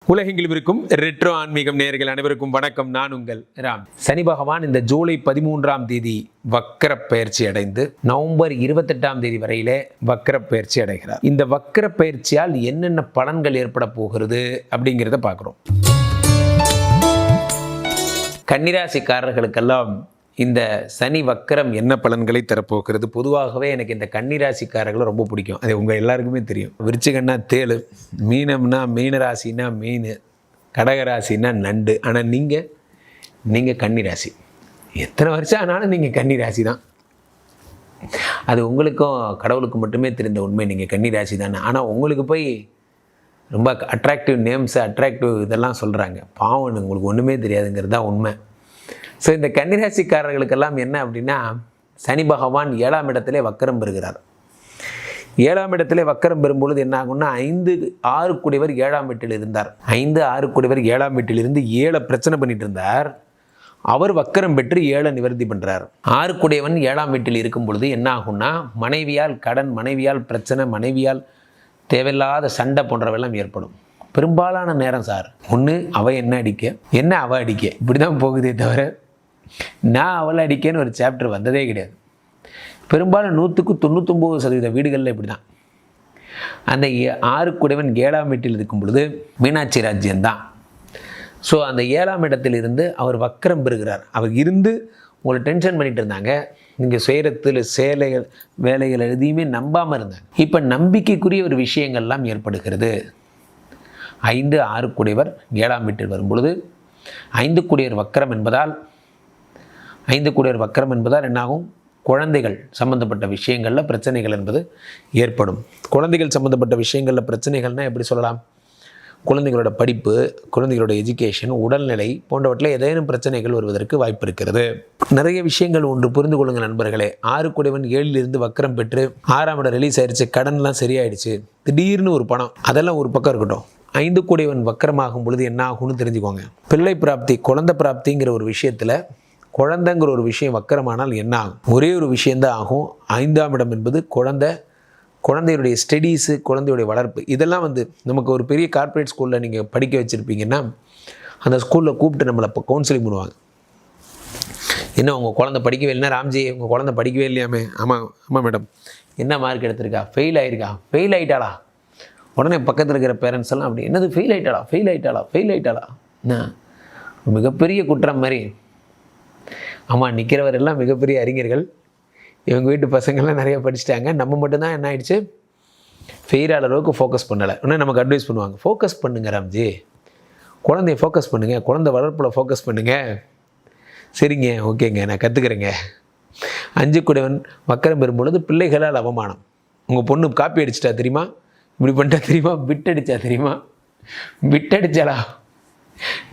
உலகெங்கிலும் இருக்கும் ரெட்ரோ ஆன்மீகம் நேயர்கள் அனைவருக்கும் வணக்கம். நான் உங்கள் ராம். சனி பகவான் இந்த ஜூலை 13ஆம் தேதி வக்கர பயிற்சி அடைந்து நவம்பர் 28ஆம் தேதி வரையிலே வக்கர பயிற்சி அடைகிறார். இந்த வக்கர பயிற்சியால் என்னென்ன பலன்கள் ஏற்பட போகிறது அப்படிங்கிறத பார்க்குறோம். கன்னிராசிக்காரர்களுக்கெல்லாம் இந்த சனி வக்கரம் என்ன பலன்களை தரப்போகிறது? பொதுவாகவே எனக்கு இந்த கன்னிராசிக்காரர்களை ரொம்ப பிடிக்கும். அது உங்கள் எல்லாருக்குமே தெரியும். விருச்சிகன்னா தேளு, மீனம்னா மீனராசினா மீன், கடகராசினா நண்டு. ஆனால் நீங்கள் கன்னிராசி. எத்தனை வருஷம் ஆனாலும் நீங்கள் கன்னிராசி தான். அது உங்களுக்கும் கடவுளுக்கு மட்டுமே தெரிந்த உண்மை. நீங்கள் கன்னிராசி தானே. ஆனால் உங்களுக்கு போய் ரொம்ப அட்ராக்டிவ் நேம்ஸு, அட்ராக்டிவ் இதெல்லாம் சொல்கிறாங்க. பாவம், உங்களுக்கு ஒன்றுமே தெரியாதுங்கிறது தான் உண்மை. ஸோ இந்த கன்னிராசிக்காரர்களுக்கெல்லாம் என்ன அப்படின்னா, சனி பகவான் 7ஆம் இடத்திலே வக்கரம் பெறுகிறார். 7ஆம் இடத்திலே வக்கரம் பெறும்பொழுது என்ன ஆகும்னா, 5-6 கூடியவர் 7ஆம் வீட்டில் இருந்தார். 5-6 கூடியவர் 7ஆம் வீட்டில் இருந்து 7 பிரச்சனை பண்ணிட்டு இருந்தார். அவர் வக்கரம் பெற்று 7 நிவர்த்தி பண்ணுறார். 6 கூடியவன் 7ஆம் வீட்டில் இருக்கும் பொழுது என்ன ஆகும்னா, மனைவியால் கடன், மனைவியால் பிரச்சனை, மனைவியால் தேவையில்லாத சண்டை போன்றவெல்லாம் ஏற்படும். பெரும்பாலான நேரம் சார், ஒன்று அவள் என்ன அவள் அடிக்க, இப்படி தான் போகுதே தவிர நான் அவளை அடிக்கன்னு ஒரு சாப்டர் வந்ததே கிடையாது. பெரும்பாலும் 99% வீடுகளில் இப்படி தான். அந்த 6 கூடியவன் 7ஆம் வீட்டில் இருக்கும் பொழுது மீனாட்சி ராஜ்யம்தான். ஸோ அந்த 7ஆம் இடத்திலிருந்து அவர் வக்கரம் பெறுகிறார். அவர் இருந்து உங்களை டென்ஷன் பண்ணிட்டு இருந்தாங்க. நீங்கள் செய்கிறத்தில் வேலைகள் எதையுமே நம்பாமல் இருந்தாங்க. இப்போ நம்பிக்கைக்குரிய ஒரு விஷயங்கள்லாம் ஏற்படுகிறது. 5-6 கூடியவர் 7ஆம் வீட்டில் வரும் பொழுது 5 கூடியவர் வக்கரம் என்பதால் என்னாகும்? குழந்தைகள் சம்மந்தப்பட்ட விஷயங்களில் பிரச்சனைகள் என்பது ஏற்படும். குழந்தைகள் சம்மந்தப்பட்ட விஷயங்களில் பிரச்சனைகள்னால் எப்படி சொல்லலாம்? குழந்தைகளோட படிப்பு, குழந்தைகளோட எஜுகேஷன், உடல்நிலை போன்றவற்றில் ஏதேனும் பிரச்சனைகள் வருவதற்கு வாய்ப்பு இருக்கிறது. நிறைய விஷயங்கள் ஒன்று புரிந்து கொள்ளுங்கள் நண்பர்களே. 6 கூடியவன் 7லிருந்து வக்கரம் பெற்று 6ஆம் இடம் ரிலீஸ் ஆயிடுச்சு, கடன்லாம் சரியாயிடுச்சு, திடீர்னு ஒரு பணம், அதெல்லாம் ஒரு பக்கம் இருக்கட்டும். 5 கூடியவன் வக்கரமாகும் பொழுது என்ன ஆகும்னு தெரிஞ்சுக்கோங்க. பிள்ளை பிராப்தி, குழந்தை பிராப்திங்கிற ஒரு விஷயத்தில், குழந்தைங்கிற ஒரு விஷயம் வக்கரமானால் என்ன ஆகும்? ஒரே ஒரு விஷயந்தான் ஆகும். 5ஆம் இடம் என்பது குழந்தையுடைய ஸ்டடீஸு, குழந்தையுடைய வளர்ப்பு. இதெல்லாம் நமக்கு ஒரு பெரிய கார்ப்பரேட் ஸ்கூலில் நீங்கள் படிக்க வச்சுருப்பீங்கன்னா, அந்த ஸ்கூலில் கூப்பிட்டு நம்மளை இப்போ கவுன்சிலிங் பண்ணுவாங்க. என்ன உங்கள் குழந்தை படிக்கவே இல்லைன்னா, ராம்ஜி உங்கள் குழந்தை படிக்கவே இல்லையாமே? ஆமாம் மேடம். என்ன மார்க் எடுத்திருக்கா? ஃபெயில் ஆகிட்டாளா? உடனே பக்கத்தில் இருக்கிற பேரண்ட்ஸ் எல்லாம் அப்படி, என்னது ஃபெயில் ஆகிட்டாளா? என்ன மிகப்பெரிய குற்றம் மாதிரி. ஆமாம், நிற்கிறவர் எல்லாம் மிகப்பெரிய அறிஞர்கள். இவங்க வீட்டு பசங்கள்லாம் நிறையா படிச்சுட்டாங்க. நம்ம மட்டும்தான் என்ன ஆகிடுச்சு, ஃபெயில் ஆகிற அளவுக்கு ஃபோக்கஸ் பண்ணலை. இன்னும் நமக்கு அட்வைஸ் பண்ணுவாங்க, ஃபோக்கஸ் பண்ணுங்க ராம்ஜி, குழந்தைய ஃபோக்கஸ் பண்ணுங்கள், குழந்தை வளர்ப்பில் ஃபோக்கஸ் பண்ணுங்கள். சரிங்க, ஓகேங்க, நான் கற்றுக்குறேங்க. 5 கூடியவன் வக்கரம் பெறும்பொழுது பிள்ளைகளால் அவமானம். உங்கள் பொண்ணு காப்பி அடிச்சிட்டா தெரியுமா, இப்படி பண்ணிட்டா தெரியுமா, பிட் அடிச்சாளா?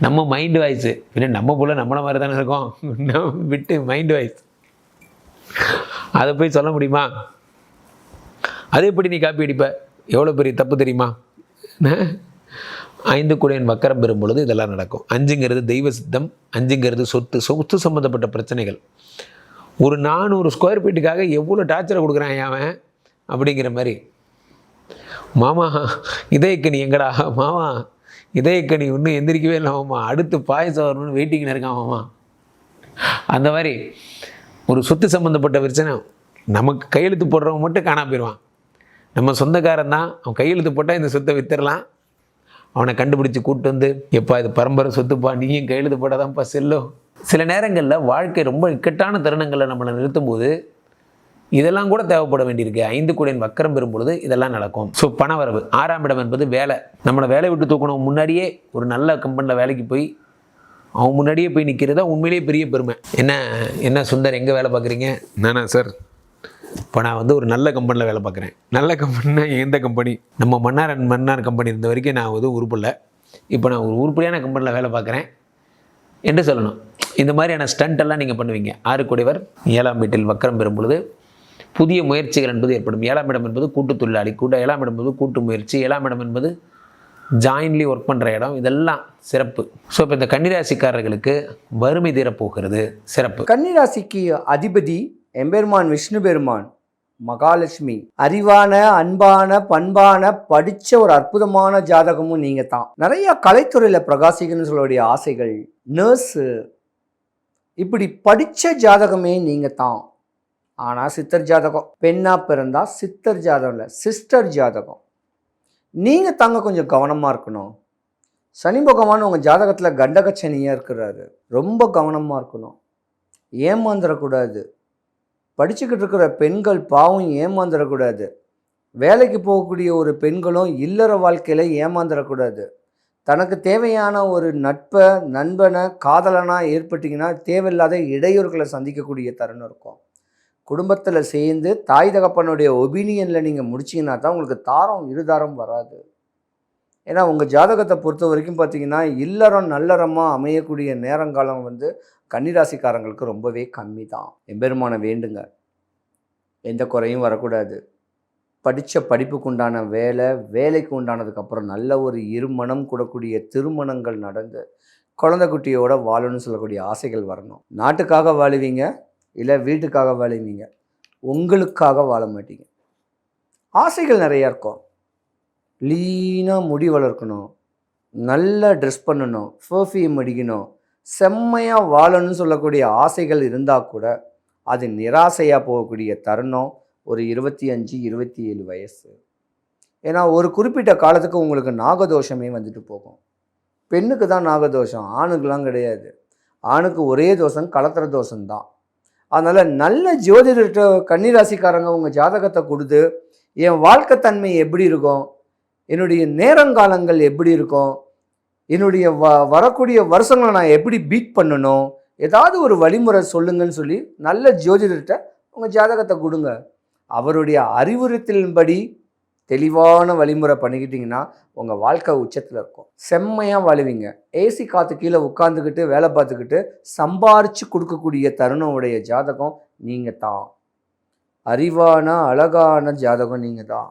நம்ம மைண்டு வாய்ஸு, இல்லை நம்ம போல நம்மளை மாதிரி தானே இருக்கோம். மைண்டு வாய்ஸ், அதை போய் சொல்ல முடியுமா? அது எப்படி நீ காப்பி அடிப்ப? எவ்வளோ பெரிய தப்பு தெரியுமா? 5 கூடியவன் வக்கரம் பெறும் பொழுது இதெல்லாம் நடக்கும். 5ங்கிறது தெய்வ சித்தம், 5ங்கிறது சொத்து சம்மந்தப்பட்ட பிரச்சனைகள். ஒரு 400 ஸ்கொயர் ஃபீட்டுக்காக எவ்வளோ டார்ச்சரை கொடுக்குறான் அவன் அப்படிங்கிற மாதிரி. மாமா இதயக்கனி எங்கடா? மாமா இதயக்கனி இன்னும் எந்திரிக்கவே இல்லை மாமா, அடுத்து பாயசம் வரணும்னு வெயிட்டிங்கில் இருக்கான் மாமா. அந்த மாதிரி ஒரு சொத்து சம்மந்தப்பட்ட பிரச்சனை. நமக்கு கையெழுத்து போடுறவங்க மட்டும் காணா போயிடுவான். நம்ம சொந்தக்காரன் தான், அவன் கையெழுத்து போட்டால் இந்த சொத்தை வித்துடலாம். அவனை கண்டுபிடிச்சி கூப்பிட்டு வந்து, எப்பா இது பரம்பரை சொத்துப்பா, நீயும் கையெழுத்து போட்டாதான்ப்பா செல்லும். சில நேரங்களில் வாழ்க்கை ரொம்ப இக்கட்டான தருணங்களில் நம்மளை நிறுத்தும் போது இதெல்லாம் கூட தேவைப்பட வேண்டியிருக்கு. 5 கூடியவன் வக்கரம் பெறும் பொழுது இதெல்லாம் நடக்கும். ஸோ பணவரவு. 6ஆம் இடம் என்பது வேலை. நம்மளை வேலையை விட்டு தூக்கணும், முன்னாடியே ஒரு நல்ல கம்பெனியில் வேலைக்கு போய் அவன் முன்னாடியே போய் நிற்கிறதா உண்மையிலேயே பெரிய பெருமை. என்ன சுந்தர், எங்கே வேலை பார்க்குறீங்க? நானா சார், இப்போ நான் ஒரு நல்ல கம்பெனியில் வேலை பார்க்குறேன். நல்ல கம்பெனினா எந்த கம்பெனி? நம்ம மன்னார் கம்பெனி இருந்த வரைக்கும் நான் உருப்பில்லை. இப்போ நான் ஒரு உருப்படியான கம்பெனியில் வேலை பார்க்குறேன் என்று சொல்லணும். இந்த மாதிரியான ஸ்டண்ட்டெல்லாம் நீங்கள் பண்ணுவீங்க. 6 கூடியவர் 7ஆம் வீட்டில் வக்கரம் பெறும் பொழுது புதிய முயற்சிகள் என்பது ஏற்படும். 7ஆம் இடம் என்பது கூட்டு தொழிலாளி, 7ஆம் இடம் என்பது கூட்டு முயற்சி, 7ஆம் இடம் என்பது ஜாயின்லி ஒர்க் பண்ணுற இடம். இதெல்லாம் சிறப்பு. ஸோ இப்போ இந்த கன்னிராசிக்காரர்களுக்கு வறுமை தீரப்போகிறது. சிறப்பு. கன்னிராசிக்கு அதிபதி எம்பெருமான் விஷ்ணு பெருமான் மகாலட்சுமி. அறிவான, அன்பான, பண்பான, படிச்ச ஒரு அற்புதமான ஜாதகமும் நீங்க தான். நிறைய கலைத்துறையில பிரகாசிக்கணும்னு சொல்லக்கூடிய ஆசைகள், நர்ஸு, இப்படி படிச்ச ஜாதகமே நீங்க தான். ஆனா சித்தர் ஜாதகம், பெண்ணா பிறந்தா சித்தர் ஜாதகம் இல்லை, சிஸ்டர் ஜாதகம். நீங்க தாங்க கொஞ்சம் கவனமா இருக்கணும். சனி பகவான் உங்க ஜாதகத்துல கண்டகச்சனியா இருக்கிறாரு. ரொம்ப கவனமா இருக்கணும். ஏமாந்துடக்கூடாது. படிச்சுக்கிட்டு இருக்கிற பெண்கள் பாவம் ஏமாந்துடக்கூடாது. வேலைக்கு போகக்கூடிய ஒரு பெண்களும் இல்லற வாழ்க்கையில் ஏமாந்துடக்கூடாது. தனக்கு தேவையான ஒரு நட்பை, நண்பனை, காதலனாக ஏற்பட்டிங்கன்னா தேவையில்லாத இடையூறுகளை சந்திக்கக்கூடிய தருணம் இருக்கும். குடும்பத்தில் சேர்ந்து தாய் தகப்பனுடைய ஒபீனியனில் நீங்கள் முடிச்சிங்கன்னா தான் உங்களுக்கு தாரம் இருதாரம் வராது. ஏன்னா உங்கள் ஜாதகத்தை பொறுத்த வரைக்கும் பார்த்தீங்கன்னா இல்லறம் நல்லறமாக அமையக்கூடிய நேரங்காலம் கன்னிராசிக்காரங்களுக்கு ரொம்பவே கம்மி தான். எம்பெருமானை வேண்டுங்க, எந்த குறையும் வரக்கூடாது. படித்த படிப்புக்கு உண்டான வேலை, வேலைக்கு உண்டானதுக்கப்புறம் நல்ல ஒரு இருமணம் கூடக்கூடிய திருமணங்கள் நடந்து குழந்தை குட்டியோட வாழணும்னு சொல்லக்கூடிய ஆசைகள் வரணும். நாட்டுக்காக வாழுவீங்க, இல்லை வீட்டுக்காக வாழுவீங்க, உங்களுக்காக வாழ மாட்டீங்க. ஆசைகள் நிறையா இருக்கும். லீனாக முடி வளர்க்கணும், நல்லா ட்ரெஸ் பண்ணணும், பர்ஃப்யூம் அடிக்கணும், செம்மையாக வாழணும்னு சொல்லக்கூடிய ஆசைகள் இருந்தால் கூட அது நிராசையாக போகக்கூடிய தருணம் ஒரு 25, 27 வயசு. ஏன்னா ஒரு குறிப்பிட்ட காலத்துக்கு உங்களுக்கு நாகதோஷமே வந்துட்டு போகும். பெண்ணுக்கு தான் நாகதோஷம், ஆணுக்கெலாம் கிடையாது. ஆணுக்கு ஒரே தோஷம் கலத்திர தோஷம்தான். அதனால் நல்ல ஜோதிடர்கிட்ட கன்னிராசிக்காரங்க உங்கள் ஜாதகத்தை கொடுத்து என் வாழ்க்கை தன்மை எப்படி இருக்கும், என்னுடைய நேரங்காலங்கள் எப்படி இருக்கும், என்னுடைய வரக்கூடிய வருஷங்களை நான் எப்படி பீட் பண்ணணும், ஏதாவது ஒரு வழிமுறை சொல்லுங்கன்னு சொல்லி நல்ல ஜோதிடர்கிட்ட உங்கள் ஜாதகத்தை கொடுங்க. அவருடைய அறிவுறுத்தலின்படி தெளிவான வழிமுறை பண்ணிக்கிட்டிங்கன்னா உங்கள் வாழ்க்கை உச்சத்தில் இருக்கும். செம்மையாக வாழுவீங்க. ஏசி காற்று கீழே உட்காந்துக்கிட்டு வேலை பார்த்துக்கிட்டு சம்பாரித்து கொடுக்கக்கூடிய தருணம் உடைய ஜாதகம் நீங்கள் தான். அறிவான அழகான ஜாதகம் நீங்கள் தான்.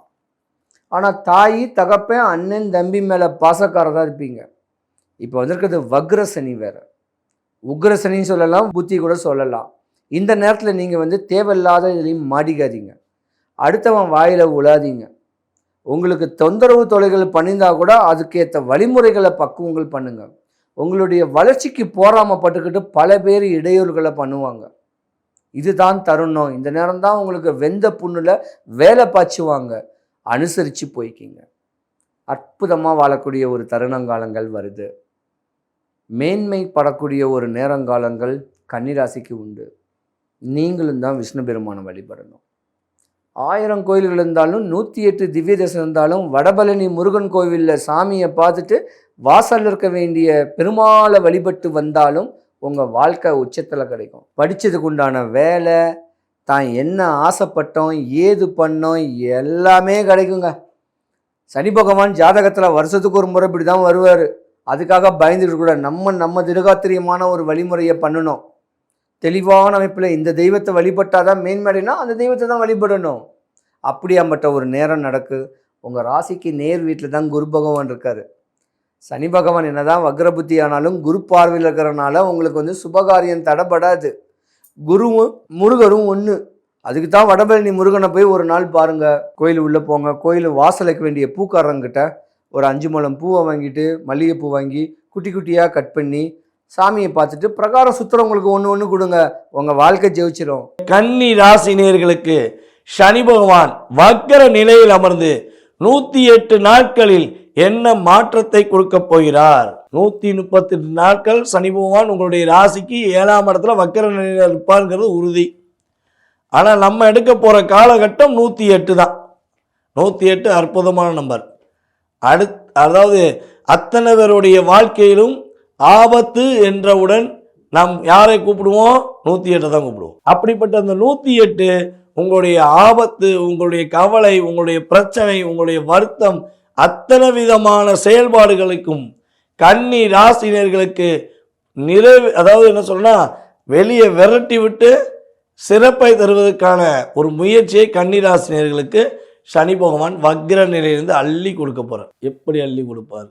ஆனால் தாய் தகப்பன் அண்ணன் தம்பி மேலே பாசக்காரதாக இருப்பீங்க. இப்போ வந்திருக்கிறது வக்ரசனி வேறு, உக்ரசனின்னு சொல்லலாம், புத்தி கூட சொல்லலாம். இந்த நேரத்தில் நீங்கள் தேவையில்லாத இதுலேயும் மாடிக்காதீங்க. அடுத்தவன் வாயில் உழாதீங்க. உங்களுக்கு தொந்தரவு தொலைகள் பண்ணியிருந்தால் கூட அதுக்கேற்ற வழிமுறைகளை பக்குவங்கள் பண்ணுங்கள். உங்களுடைய வளர்ச்சிக்கு போராமப்பட்டுக்கிட்டு பல பேர் இடையூறுகளை பண்ணுவாங்க. இதுதான் தருணம். இந்த நேரம் தான் உங்களுக்கு வெந்த புண்ணில் வேலை பாய்ச்சுவாங்க. அனுசரித்து போய்க்கிங்க. அற்புதமாக வாழக்கூடிய ஒரு தருணங்காலங்கள் வருது. மேன்மைப்படக்கூடிய ஒரு நேரங்காலங்கள் கன்னிராசிக்கு உண்டு. நீங்களும் தான் விஷ்ணு பெருமானை வழிபடணும். 1000 கோயில்கள் இருந்தாலும் 108 திவ்ய தேசம் இருந்தாலும் வடபழனி முருகன் கோவிலில் சாமியை பார்த்துட்டு வாசலில் இருக்க வேண்டிய பெருமாளை வழிபட்டு வந்தாலும் உங்கள் வாழ்க்கை உச்சத்தில் கிடைக்கும். படித்ததுக்கு உண்டான வேலை, தான் என்ன ஆசைப்பட்டோம், ஏது பண்ணோம், எல்லாமே கிடைக்குங்க. சனி பகவான் ஜாதகத்தில் வருஷத்துக்கு ஒரு முறை இப்படி தான் வருவார். அதுக்காக பயந்துட்டு கூட நம்ம திடகாத்திரியமான ஒரு வழிமுறையை பண்ணணும். தெளிவான அமைப்பில் இந்த தெய்வத்தை வழிபட்டாதான் மேன்மடைனா அந்த தெய்வத்தை தான் வழிபடணும். அப்படியாம்பட்ட ஒரு நேரம் நடக்கு. உங்கள் ராசிக்கு நேர் வீட்டில் தான் குரு பகவான் இருக்கார். சனி பகவான் என்னதான் வக்ரபுத்தி ஆனாலும் குரு பார்வையில் இருக்கிறனால உங்களுக்கு சுபகாரியம் தடைபடாது. குருவும் முருகரும் ஒன்று. அதுக்கு தான் வடபழனி முருகனை போய் ஒரு நாள் பாருங்கள். கோயில் உள்ளே போங்க. கோயில் வாசலுக்கு வேண்டிய பூக்காரங்கிட்ட ஒரு 5 முழம் பூவை வாங்கிட்டு, மல்லிகைப்பூ வாங்கி குட்டி குட்டியாக கட் பண்ணி சாமியை பார்த்துட்டு பிரகாரம் சுற்றுறவங்களுக்கு ஒன்று கொடுங்க. உங்கள் வாழ்க்கை ஜெயிச்சிடும். கன்னி ராசினியர்களுக்கு சனி பகவான் வக்கர நிலையில் அமர்ந்து 108 நாட்களில் என்ன மாற்றத்தை கொடுக்க போகிறார்? 138 நாட்கள் சனி பகவான் உங்களுடைய ராசிக்கு 7ஆம் இடத்துல வக்கர நிலையில் இருப்பாருங்கிறது உறுதி. ஆனால் நம்ம எடுக்க போகிற காலகட்டம் 108 தான். 108 அற்புதமான நம்பர். அதாவது அத்தனை பேருடைய வாழ்க்கையிலும் ஆபத்து என்றவுடன் நாம் யாரை கூப்பிடுவோம்? 108 தான் கூப்பிடுவோம். அப்படிப்பட்ட அந்த 108 உங்களுடைய ஆபத்து, உங்களுடைய கவலை, உங்களுடைய பிரச்சனை, உங்களுடைய வருத்தம், அத்தனை விதமான செயல்பாடுகளுக்கும் கன்னி ராசினியர்களுக்கு அதாவது என்ன சொல்லணும்னா வெளியே விரட்டி விட்டு சிறப்பை தருவதற்கான ஒரு முயற்சியை கன்னி ராசினியர்களுக்கு சனி பகவான் வக்ர நிலையிலிருந்து அள்ளி கொடுக்க போகிறார். எப்படி அள்ளி கொடுப்பார்?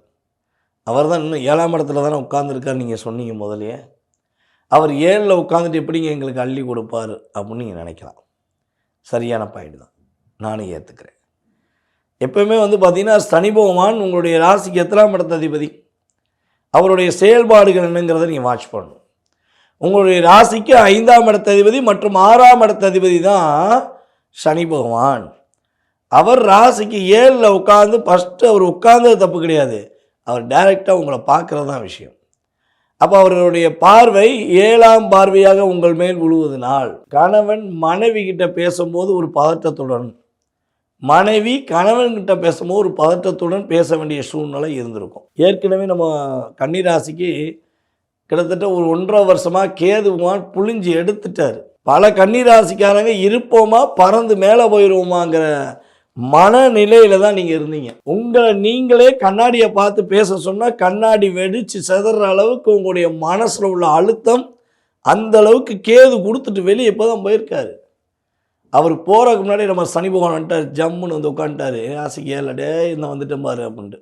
அவர் தான் இன்னும் 7ஆம் இடத்துல தானே உட்காந்துருக்கார். நீங்கள் சொன்னீங்க முதலையே. அவர் 7ல் உட்காந்துட்டு எப்படிங்க எங்களுக்கு அள்ளி கொடுப்பார் அப்படின்னு நீங்கள் நினைக்கலாம். சரியான பாயிண்ட் தான், நானும் ஏற்றுக்கிறேன். எப்பவுமே வந்து பார்த்தீங்கன்னா சனி பகவான் உங்களுடைய ராசிக்கு எத்தனாம் இடத்த அதிபதி, அவருடைய செயல்பாடுகள் என்னங்கிறத நீங்கள் வாட்ச் பண்ணணும். உங்களுடைய ராசிக்கு 5ஆம் இடத்த அதிபதி மற்றும் 6ஆம் இடத்த அதிபதி தான் சனி பகவான். அவர் ராசிக்கு 7ல் உட்காந்து ஃபஸ்ட்டு அவர் உட்கார்ந்தது தப்பு கிடையாது, அவர் டைரெக்டாக உங்களை பார்க்குறது தான் விஷயம். அப்போ அவர்களுடைய பார்வை 7ஆம் பார்வையாக உங்கள் மேல் விழுவதனால் கணவன் மனைவி கிட்ட பேசும்போது ஒரு பதட்டத்துடன், மனைவி கணவன்கிட்ட பேசும்போது ஒரு பதட்டத்துடன் பேச வேண்டிய சூழ்நிலை இருந்திருக்கும். ஏற்கனவே நம்ம கன்னிராசிக்கு கிட்டத்தட்ட ஒரு 1.5 வருஷமாக கேதுவான் புழிஞ்சு எடுத்துட்டார். பல கன்னிராசிக்காரங்க இருப்போமா பறந்து மேலே போயிடுவோமாங்கிற மனநிலையில் தான் நீங்கள் இருந்தீங்க. உங்களை நீங்களே கண்ணாடியை பார்த்து பேச சொன்னால் கண்ணாடி வெடித்து செதற அளவுக்கு உங்களுடைய மனசில் உள்ள அழுத்தம் அந்த அளவுக்கு கேது கொடுத்துட்டு வெளியே இப்போ தான் போயிருக்காரு. அவர் போகிறதுக்கு முன்னாடி நம்ம சனி பகவான் வந்துட்டார், ஜம்முன்னு வந்து உட்காந்துட்டார், ராசிக்கு 7டே இந்த வந்துட்டேன் பாரு அப்படின்ட்டு.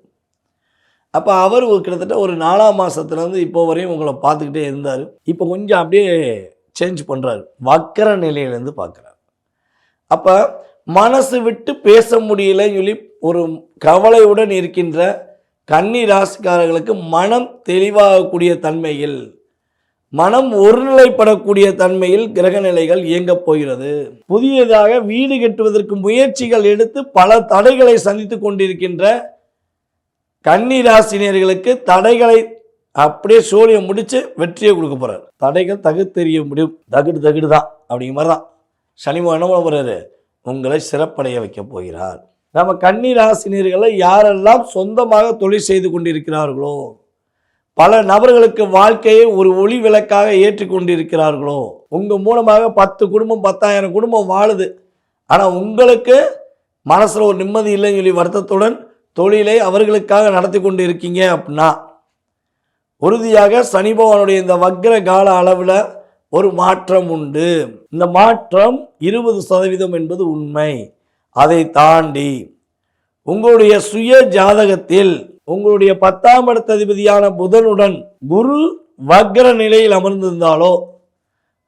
அப்போ அவர் கிட்டத்தட்ட ஒரு 4ஆம் மாதத்துலேருந்து இப்போ வரையும் உங்களை பார்த்துக்கிட்டே இருந்தார். இப்போ கொஞ்சம் அப்படியே சேஞ்ச் பண்ணுறாரு, வக்கர நிலையிலேருந்து பார்க்குறாரு. அப்போ மனசு விட்டு பேச முடியலன்னு சொல்லி ஒரு கவலையுடன் இருக்கின்ற கன்னி ராசிக்காரர்களுக்கு மனம் தெளிவாகக்கூடிய தன்மையில், மனம் ஒருநிலைப்படக்கூடிய தன்மையில் கிரக நிலைகள் இயங்கப் போகிறது. புதியதாக வீடு கட்டுவதற்கு முயற்சிகள் எடுத்து பல தடைகளை சந்தித்து கொண்டிருக்கின்ற கன்னி ராசினியர்களுக்கு தடைகளை அப்படியே சோழியை முடித்து வெற்றியை கொடுக்க போகிறார். தடைகள் தகுத்தெறிய முடியும், தகுடு தான் அப்படிங்கிற மாதிரி தான் சனி என்ன பண்ண போகிறாரு, உங்களை சிறப்படைய வைக்க போகிறார். நம்ம கன்னி ராசினியர்களை யாரெல்லாம் சொந்தமாக தொழில் செய்து கொண்டிருக்கிறார்களோ, பல நபர்களுக்கு வாழ்க்கையை ஒரு ஒளி விளக்காக ஏற்றி கொண்டிருக்கிறார்களோ, உங்கள் மூலமாக 10 குடும்பம் 10,000 குடும்பம் வாழுது, ஆனால் உங்களுக்கு மனசில் ஒரு நிம்மதி இல்லைன்னு சொல்லி வருத்தத்துடன் தொழிலை அவர்களுக்காக நடத்தி கொண்டு இருக்கீங்க அப்படின்னா உறுதியாக சனி பகவானுடைய இந்த வக்ர கால அளவில் ஒரு மாற்றம் உண்டு. இந்த மாற்றம் 20% என்பது உண்மை. அதை தாண்டி உங்களுடைய சுய ஜாதகத்தில் உங்களுடைய 10ஆம் இடத்த அதிபதியான புதனுடன் குரு வக்ர நிலையில் அமர்ந்திருந்தாலோ,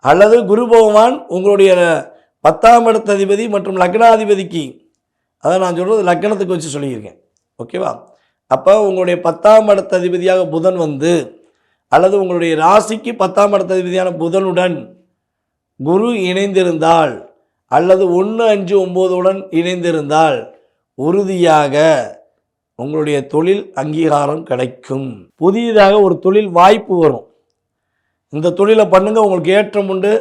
அல்லது குரு பகவான் உங்களுடைய 10ஆம் இடத்த அதிபதி மற்றும் லக்னாதிபதிக்கு, அதை நான் சொல்கிறது லக்னத்துக்கு வச்சு சொல்லியிருக்கேன், ஓகேவா? அப்போ உங்களுடைய 10ஆம் இடத்த அதிபதியாக புதன் வந்து, அல்லது உங்களுடைய ராசிக்கு 10ஆம் இடத்த அதிபதியான புதனுடன் குரு இணைந்திருந்தால், அல்லது 1, 5, 9உடன் இணைந்திருந்தால் உறுதியாக உங்களுடைய தொழில் அங்கீகாரம் கிடைக்கும். புதியதாக ஒரு தொழில் வாய்ப்பு வரும். இந்த தொழிலை பண்ணுங்க, உங்களுக்கு ஏற்றம் உண்டு,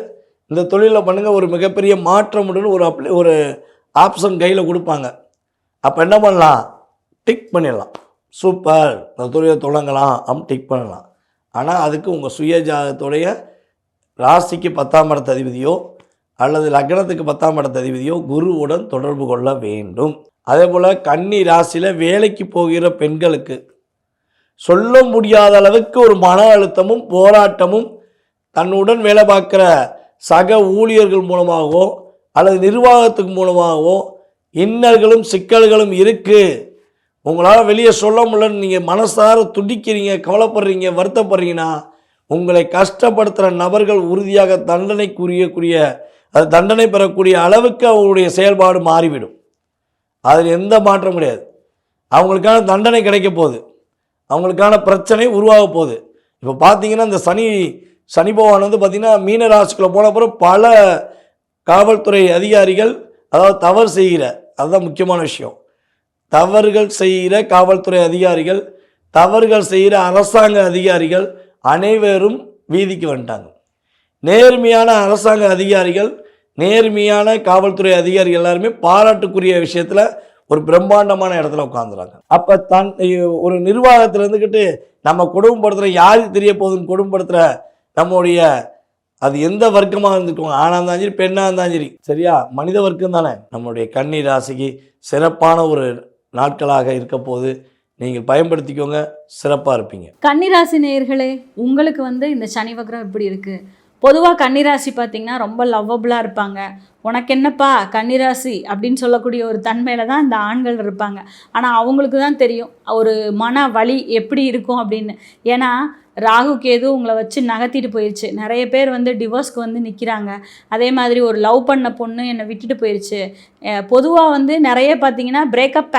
இந்த தொழிலை பண்ணுங்க, ஒரு மிகப்பெரிய மாற்றம் உண்டுன்னு ஒரு ஆப்ஷன் கையில் கொடுப்பாங்க. அப்போ என்ன பண்ணலாம், டிக் பண்ணிடலாம், சூப்பர் இந்த தொழிலை தொடங்கலாம் அப்படின்னு டிக் பண்ணலாம். ஆனால் அதுக்கு உங்கள் சுய ஜாதகத்துடைய ராசிக்கு 10ஆம் இடத்த அதிபதியோ அல்லது லக்னத்துக்கு 10ஆம் இடத்த அதிபதியோ குருவுடன் தொடர்பு கொள்ள வேண்டும். அதே போல் கன்னி ராசியில் வேலைக்கு போகிற பெண்களுக்கு சொல்ல முடியாத அளவுக்கு ஒரு மன அழுத்தமும் போராட்டமும் தன்னுடன் வேலை பார்க்குற சக ஊழியர்கள் மூலமாகவோ அல்லது நிர்வாகத்துக்கு மூலமாகவோ இன்னல்களும் சிக்கல்களும் இருக்குது. உங்களால் வெளியே சொல்ல முடியலன்னு நீங்கள் மனசார துடிக்கிறீங்க, கவலைப்படுறீங்க, வருத்தப்படுறீங்கன்னா உங்களை கஷ்டப்படுத்துகிற நபர்கள் உறுதியாக தண்டனை பெறக்கூடிய அளவுக்கு அவங்களுடைய செயல்பாடு மாறிவிடும். அதில் எந்த மாற்றம் கிடையாது. அவங்களுக்கான தண்டனை கிடைக்க போகுது, அவங்களுக்கான பிரச்சனை உருவாக போகுது. இப்போ பார்த்தீங்கன்னா இந்த சனி பகவான் வந்து பார்த்திங்கன்னா மீன ராசிக்குள்ளே போன பிறகு பல காவல்துறை அதிகாரிகள், அதாவது தவறு செய்கிற, அதுதான் முக்கியமான விஷயம், தவறுகள் செய்கிற காவல்துறை அதிகாரிகள், தவறுகள் செய்கிற அரசாங்க அதிகாரிகள் அனைவரும் வீதிக்கு வந்துட்டாங்க. நேர்மையான அரசாங்க அதிகாரிகள், நேர்மையான காவல்துறை அதிகாரிகள் எல்லாருமே பாராட்டுக்குரிய விஷயத்தில் ஒரு பிரம்மாண்டமான இடத்துல உட்காந்துறாங்க. அப்போ ஒரு நிர்வாகத்தில் இருந்துக்கிட்டு நம்ம கொடுமைப்படுத்துகிற, யாருக்கு தெரிய போகுதுன்னு கொடுமைப்படுத்துகிற நம்முடைய, அது எந்த வர்க்கமாக இருந்துக்கோங்க, ஆணாக இருந்தாலும் சரி பெண்ணாக இருந்தாலும் சரி, சரியா, மனித வர்க்கம் தானே. நம்முடைய கன்னி ராசிக்கு சிறப்பான ஒரு நாட்களாக இருக்க போது, நீங்கள் பயன்படுத்திக்கோங்க, சிறப்பாக இருப்பீங்க. கன்னிராசி நேயர்களே, உங்களுக்கு இந்த சனி வக்ரம் இப்படி இருக்குது. பொதுவாக கன்னிராசி பார்த்திங்கன்னா ரொம்ப லவ்வபுளாக இருப்பாங்க, உனக்கு என்னப்பா கன்னிராசி அப்படின்னு சொல்லக்கூடிய ஒரு தன்மையில் தான் இந்த ஆண்கள் இருப்பாங்க. ஆனால் அவங்களுக்கு தான் தெரியும் ஒரு மன வலி எப்படி இருக்கும் அப்படின்னு. ஏன்னா ராகு கேது உங்களை வச்சு நகர்த்திட்டு போயிடுச்சு. நிறைய பேர் வந்து டிவோர்ஸ்க்கு வந்து நிற்கிறாங்க. அதே மாதிரி ஒரு லவ் பண்ண பொண்ணு என்னை விட்டுட்டு போயிடுச்சு. பொதுவாக வந்து நிறைய பார்த்தீங்கன்னா பிரேக்கப்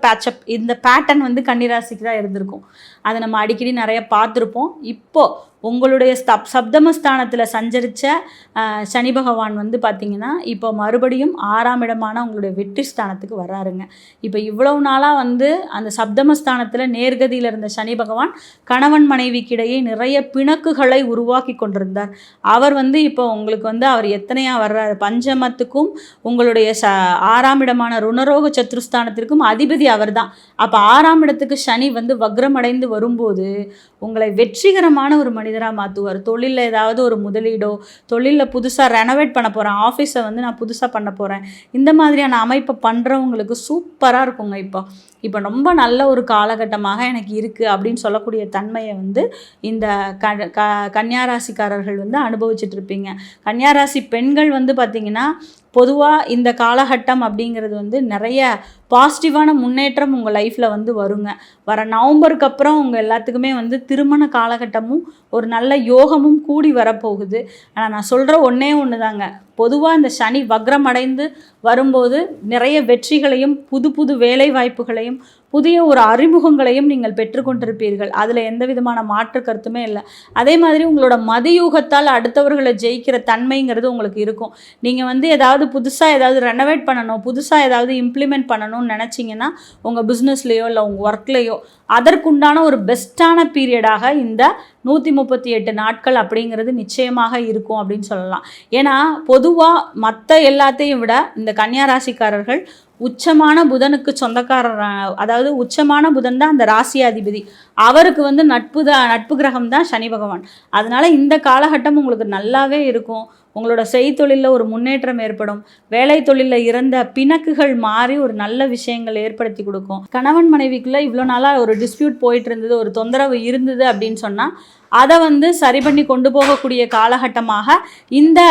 பேட்சப் இந்த பேட்டர்ன் வந்து கன்னிராசிக்கு தான் இருந்திருக்கும். அதை நம்ம அடிக்கடி நிறைய பார்த்துருப்போம். இப்போது உங்களுடைய சப்தமஸ்தானத்தில் சஞ்சரித்த சனி பகவான் வந்து பார்த்திங்கன்னா இப்போ மறுபடியும் 6ஆம் இடமான உங்களுடைய வெற்றி ஸ்தானத்துக்கு வர்றாருங்க. இப்போ இவ்வளவு நாளாக வந்து அந்த சப்தமஸ்தானத்தில் நேர்கதியில் இருந்த சனி பகவான் கணவன் மனைவிக்கிடையே நிறைய பிணக்குகளை உருவாக்கி கொண்டிருந்தார். அவர் வந்து இப்போ உங்களுக்கு வந்து அவர் எத்தனையாக வர்றாரு, பஞ்சமத்துக்கும் உங்களுடைய 6ஆம் இடமான ருணரோக சத்ருஸ்தானத்திற்கும் அதிபதி அவர் தான். அப்போ 6ஆம் இடத்துக்கு சனி வந்து வக்ரமடைந்து வரும்போது உங்களை வெற்றிகரமான ஒரு மனிதராக மாற்றுவார். தொழிலில் ஏதாவது ஒரு முதலீடோ, தொழிலில் புதுசாக ரெனோவேட் பண்ண போகிறேன், ஆஃபீஸை வந்து நான் புதுசாக பண்ண போகிறேன், இந்த மாதிரியான அமைப்பை பண்ணுறவங்களுக்கு சூப்பராக இருக்குங்க. இப்போ ரொம்ப நல்ல ஒரு காலகட்டமாக எனக்கு இருக்குது அப்படின்னு சொல்லக்கூடிய தன்மையை வந்து இந்த கன்னியாராசிக்காரர்கள் வந்து அனுபவிச்சுட்டு இருப்பீங்க. கன்னியாராசி பெண்கள் வந்து பார்த்திங்கன்னா பொதுவாக இந்த காலகட்டம் அப்படிங்கிறது வந்து நிறைய பாசிட்டிவான முன்னேற்றம் உங்கள் லைஃப்பில் வந்து வருங்க. வர நவம்பருக்கு அப்புறம் உங்கள் எல்லாத்துக்குமே வந்து திருமண காலகட்டமும் ஒரு நல்ல யோகமும் கூடி வரப்போகுது. ஆனால் நான் சொல்கிற ஒன்றே ஒன்று தாங்க, பொதுவாக இந்த சனி வக்ரம் அடைந்து வரும்போது நிறைய வெற்றிகளையும் புது புது வேலை வாய்ப்புகளையும் புதிய ஒரு அறிமுகங்களையும் நீங்கள் பெற்றுக்கொண்டிருப்பீர்கள். அதில் எந்த விதமான மாற்று கருத்துமே இல்லை. அதே மாதிரி உங்களோட மதியூகத்தால் அடுத்தவர்களை ஜெயிக்கிற தன்மைங்கிறது உங்களுக்கு இருக்கும். நீங்கள் வந்து ஏதாவது புதுசாக ஏதாவது ரெனோவேட் பண்ணணும், புதுசாக ஏதாவது இம்ப்ளிமெண்ட் பண்ணணும்னு நினச்சிங்கன்னா உங்கள் பிஸ்னஸ்லேயோ இல்லை உங்கள் ஒர்க்லேயோ அதற்குண்டான ஒரு பெஸ்ட்டான பீரியடாக இந்த 138 நாட்கள் அப்படிங்கிறது நிச்சயமாக இருக்கும் அப்படின்னு சொல்லலாம். ஏன்னா பொதுவாக மற்ற எல்லாத்தையும் விட இந்த கன்னியாராசிக்காரர்கள் உச்சமான புதனுக்கு சொந்தக்காரர், அதாவது உச்சமான புதன் தான் அந்த ராசியாதிபதி. அவருக்கு வந்து நட்பு கிரகம் தான் சனி பகவான். அதனால இந்த காலகட்டம் உங்களுக்கு நல்லாவே இருக்கும். உங்களோட செய்தொழிலில் ஒரு முன்னேற்றம் ஏற்படும். வேலை தொழிலில் இருந்த பிணக்குகள் மாறி ஒரு நல்ல விஷயங்கள் ஏற்படுத்தி கொடுக்கும். கணவன் மனைவிக்குள்ளே இவ்வளோ நாளாக ஒரு டிஸ்பியூட் போயிட்டு இருந்தது, ஒரு தொந்தரவு இருந்தது அப்படின்னு சொன்னால் அதை வந்து சரி பண்ணி கொண்டு போகக்கூடிய காலகட்டமாக இந்த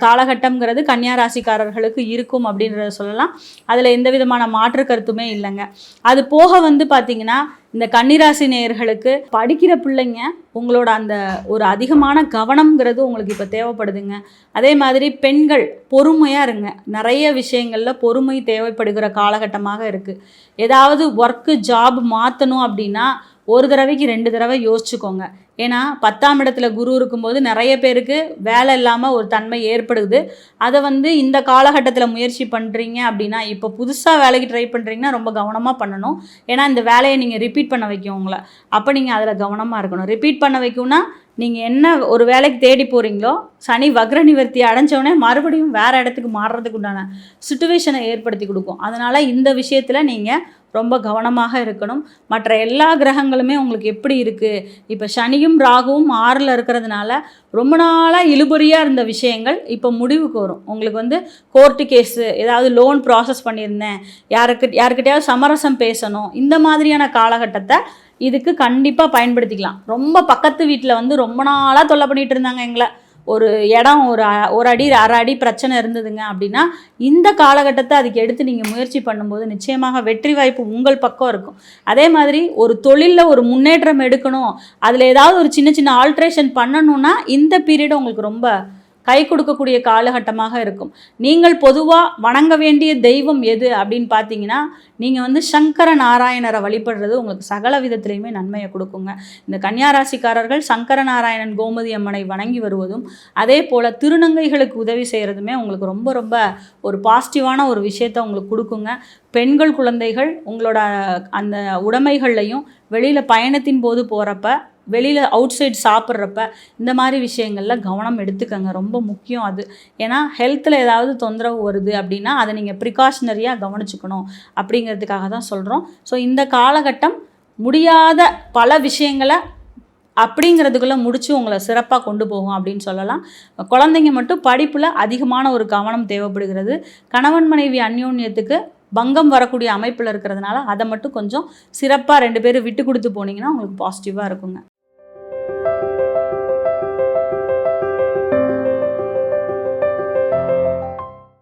காலகட்டம்ங்கிறது கன்னியாராசிக்காரர்களுக்கு இருக்கும் அப்படின்றத சொல்லலாம். அதில் எந்த விதமான மாற்று கருத்துமே இல்லைங்க. அது போக வந்து பார்த்திங்கன்னா இந்த கன்னிராசி நேயர்களுக்கு படிக்கிற பிள்ளைங்க உங்களோட அந்த ஒரு அதிகமான கவனம்ங்கிறது உங்களுக்கு இப்போ தேவைப்படுதுங்க. அதே மாதிரி பெண்கள் பொறுமையாக இருங்க. நிறைய விஷயங்களில் பொறுமை தேவைப்படுகிற காலகட்டமாக இருக்குது. ஏதாவது ஒர்க்கு ஜாப் மாற்றணும் அப்படின்னா ஒரு தடவைக்கு 2 தடவை யோசிச்சுக்கோங்க. ஏன்னா 10ஆம் இடத்துல குரு இருக்கும்போது நிறைய பேருக்கு வேலை இல்லாமல் ஒரு தன்மை ஏற்படுது. அதை வந்து இந்த காலகட்டத்தில் முயற்சி பண்ணுறீங்க அப்படின்னா, இப்போ புதுசாக வேலைக்கு ட்ரை பண்ணுறீங்கன்னா ரொம்ப கவனமாக பண்ணணும். ஏன்னா இந்த வேலையை நீங்கள் ரிப்பீட் பண்ண வைக்கும் உங்களை. அப்போ நீங்கள் அதில் கவனமாக இருக்கணும். ரிப்பீட் பண்ண வைக்கும்னா நீங்கள் என்ன ஒரு வேலைக்கு தேடி போகிறீங்களோ சனி வக்ர நிவர்த்தி அடைஞ்சோடனே மறுபடியும் வேறு இடத்துக்கு மாறுறதுக்கு உண்டான சுச்சுவேஷனை ஏற்படுத்தி கொடுக்கும். அதனால் இந்த விஷயத்தில் நீங்கள் ரொம்ப கவனமாக இருக்கணும். மற்ற எல்லா கிரகங்களுமே உங்களுக்கு எப்படி இருக்குது, இப்போ சனியும் ராகுவும் 6ல் இருக்கிறதுனால ரொம்ப நாளாக இழுபறியாக இருந்த விஷயங்கள் இப்போ முடிவுக்கு வரும். உங்களுக்கு வந்து கோர்ட்டு கேஸு, ஏதாவது லோன் ப்ராசஸ் பண்ணியிருந்தேன், யாருக்கிட்டையாவது சமரசம் பேசணும், இந்த மாதிரியான காலகட்டத்தை இதுக்கு கண்டிப்பாக பயன்படுத்திக்கலாம். ரொம்ப பக்கத்து வீட்டில் வந்து ரொம்ப நாளாக தொல்லை பண்ணிகிட்டு இருந்தாங்க எங்களை, ஒரு இடம் ஒரு அடி 1/2 அடி பிரச்சனை இருந்ததுங்க அப்படின்னா இந்த காலகட்டத்தை அதுக்கு எடுத்து நீங்கள் முயற்சி பண்ணும்போது நிச்சயமாக வெற்றி வாய்ப்பு உங்கள் பக்கம் இருக்கும். அதே மாதிரி ஒரு தொழிலில் ஒரு முன்னேற்றம் எடுக்கணும், அதில் ஏதாவது ஒரு சின்ன சின்ன ஆல்ட்ரேஷன் பண்ணணுன்னா இந்த பீரியட் உங்களுக்கு ரொம்ப கை கொடுக்கக்கூடிய காலகட்டமாக இருக்கும். நீங்கள் பொதுவாக வணங்க வேண்டிய தெய்வம் எது அப்படின்னு பார்த்தீங்கன்னா, நீங்கள் வந்து சங்கர நாராயணரை வழிபடுறது உங்களுக்கு சகல விதத்துலையுமே நன்மையை கொடுக்குங்க. இந்த கன்னியாராசிக்காரர்கள் சங்கர நாராயணன் கோமதி அம்மனை வணங்கி வருவதும் அதே போல் திருநங்கைகளுக்கு உதவி செய்கிறதுமே உங்களுக்கு ரொம்ப ரொம்ப ஒரு பாசிட்டிவான ஒரு விஷயத்தை உங்களுக்கு கொடுக்குங்க. பெண்கள் குழந்தைகள் உங்களோட அந்த உடைமைகள்லையும் வெளியில் பயணத்தின் போது போகிறப்ப, வெளியில் அவுட் சைட் சாப்பிட்றப்ப இந்த மாதிரி விஷயங்களில் கவனம் எடுத்துக்கங்க, ரொம்ப முக்கியம் அது. ஏன்னா ஹெல்த்தில் ஏதாவது தொந்தரவு வருது அப்படின்னா அதை நீங்கள் ப்ரிகாஷனரியாக கவனிச்சுக்கணும் அப்படிங்கிறதுக்காக தான் சொல்கிறோம். ஸோ இந்த காலகட்டம் முடியாத பல விஷயங்களை அப்படிங்கிறதுக்குள்ளே முடித்து உங்களை சிறப்பாக கொண்டு போகும் அப்படின்னு சொல்லலாம். குழந்தைங்க மட்டும் படிப்பில் அதிகமான ஒரு கவனம் தேவைப்படுகிறது. கணவன் மனைவி அந்யோன்யத்துக்கு பங்கம் வரக்கூடிய அமைப்பில் இருக்கிறதுனால அதை மட்டும் கொஞ்சம் சிறப்பாக 2 பேரும் விட்டு கொடுத்து போனீங்கன்னா உங்களுக்கு பாசிட்டிவாக இருக்குங்க.